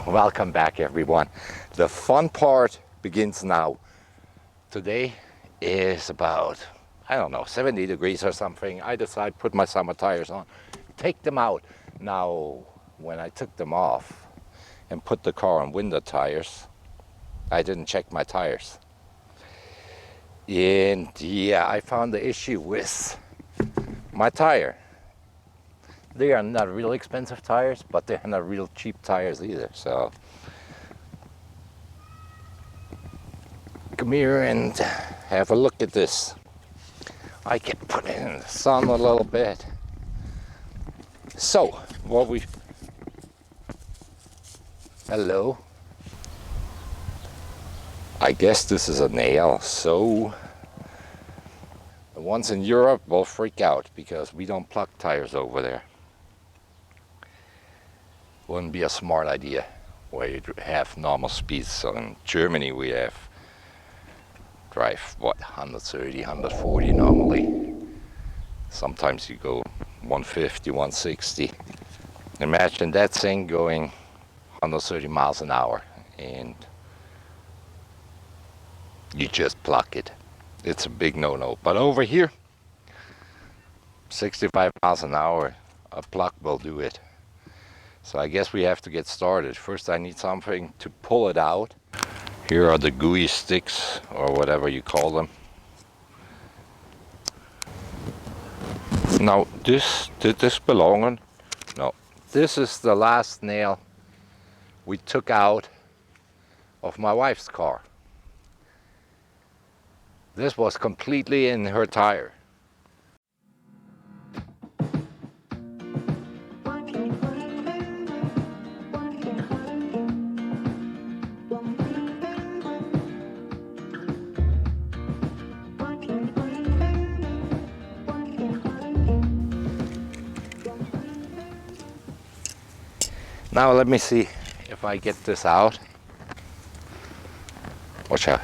Welcome back, everyone. The fun part begins now. Today is about, I don't know, 70 degrees or something. I decide put my summer tires on, take them out. Now, when I took them off and put the car on winter tires, I didn't check my tires. And yeah, I found the issue with my tire. They are not real expensive tires, but they're not real cheap tires either. So come here and have a look at this. I can put it in the sun a little bit. So what we, hello, I guess this is a nail. So the ones in Europe will freak out because we don't plug tires over there. Wouldn't be a smart idea where you have normal speeds. So in Germany we have drive what, 130, 140 normally. Sometimes you go 150, 160. Imagine that thing going 130 miles an hour and you just plug it. It's a big no-no. But over here, 65 miles an hour, a plug will do it. So I guess we have to get started. First I need something to pull it out. Here are the gooey sticks, or whatever you call them. Now did this belong on? No. This is the last nail we took out of my wife's car. This was completely in her tire. Now let me see if I get this out. Watch out.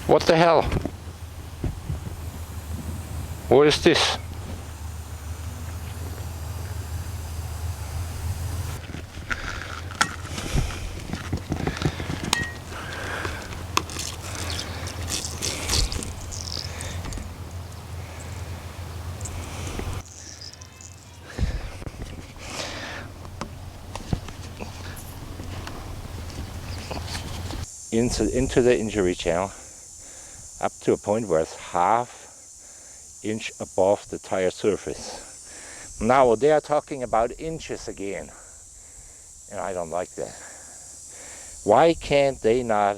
What the hell? What is this? Into the injury channel, up to a point where it's half-inch above the tire surface. Now they are talking about inches again, and I don't like that. Why can't they not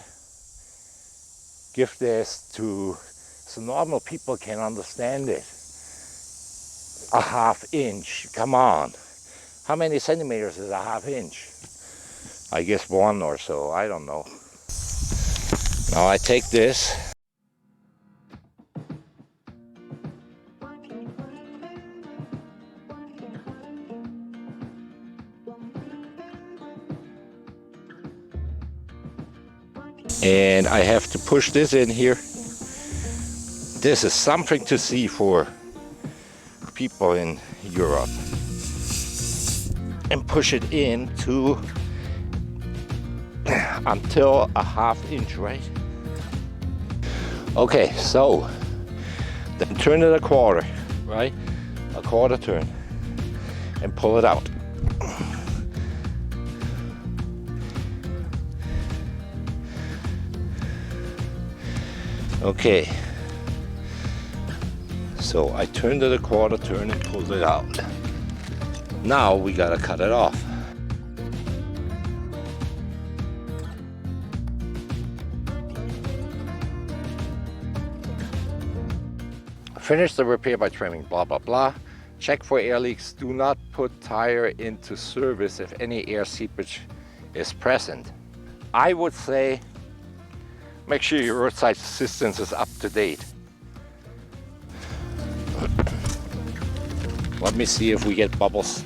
give this to so normal people can understand it? A half-inch, come on. How many centimeters is a half-inch? I guess 1 or so, I don't know. Now I take this and I have to push this in here. This is something to see for people in Europe. And push it in to until a half-inch, right? Okay, so then turn it a quarter, right? A quarter turn and pull it out. Okay, so I turned it a quarter turn and pulled it out. Now we gotta cut it off. Finish the repair by trimming, blah, blah, blah. Check for air leaks. Do not put tire into service if any air seepage is present. I would say make sure your roadside assistance is up to date. Let me see if we get bubbles.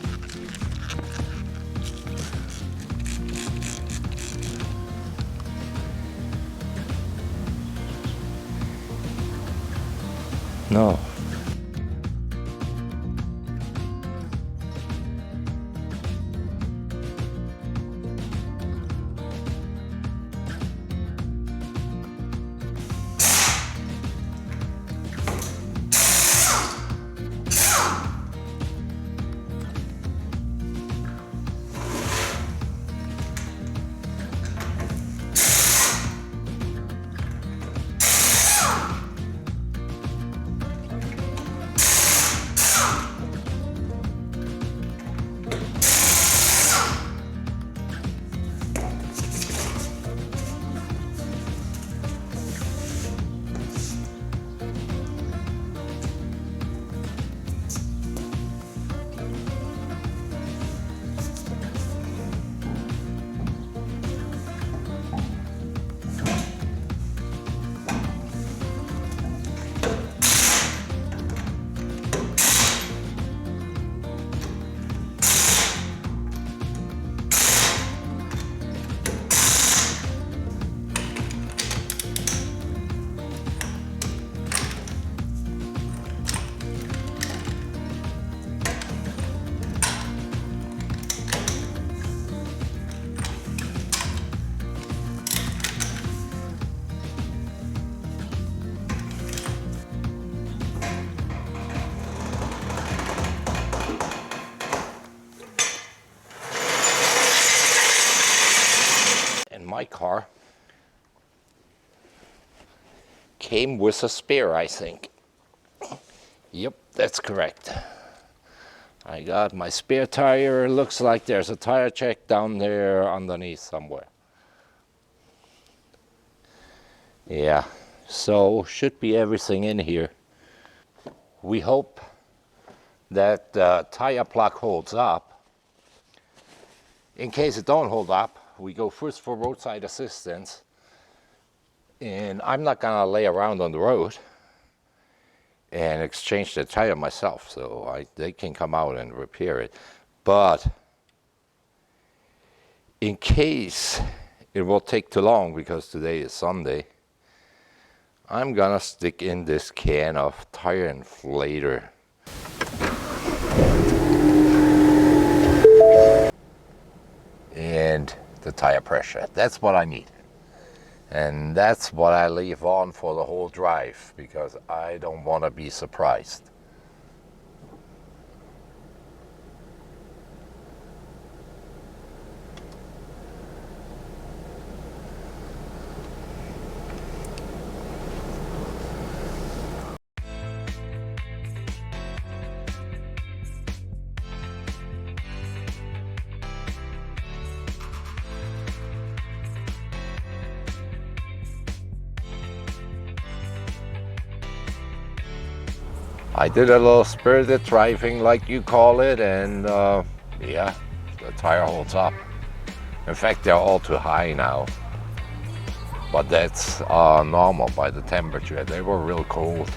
No. And my car came with a spare, I think. Yep, that's correct. I got my spare tire. Looks like there's a tire check down there underneath somewhere. Yeah, so should be everything in here. We hope that the tire plug holds up. In case it don't hold up, we go first for roadside assistance. And I'm not gonna lay around on the road and exchange the tire myself, so they can come out and repair it. But in case it will take too long, because today is Sunday, I'm gonna stick in this can of tire inflator. And the tire pressure, that's what I need. And that's what I leave on for the whole drive, because I don't want to be surprised. I did a little spirited driving, like you call it, and yeah, the tire holds up. In fact, they're all too high now, but that's normal by the temperature. They were real cold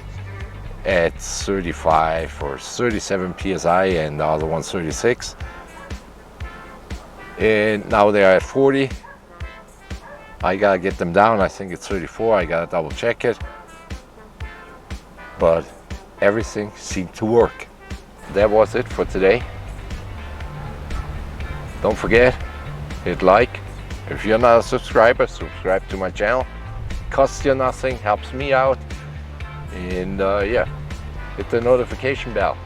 at 35 or 37 psi, and the other one's 36. And now they are at 40. I gotta get them down. I think it's 34. I gotta double check it. But everything seemed to work. That was it for today. Don't forget, hit like. If you're not a subscriber, subscribe to my channel. Costs you nothing, helps me out. And yeah, hit the notification bell.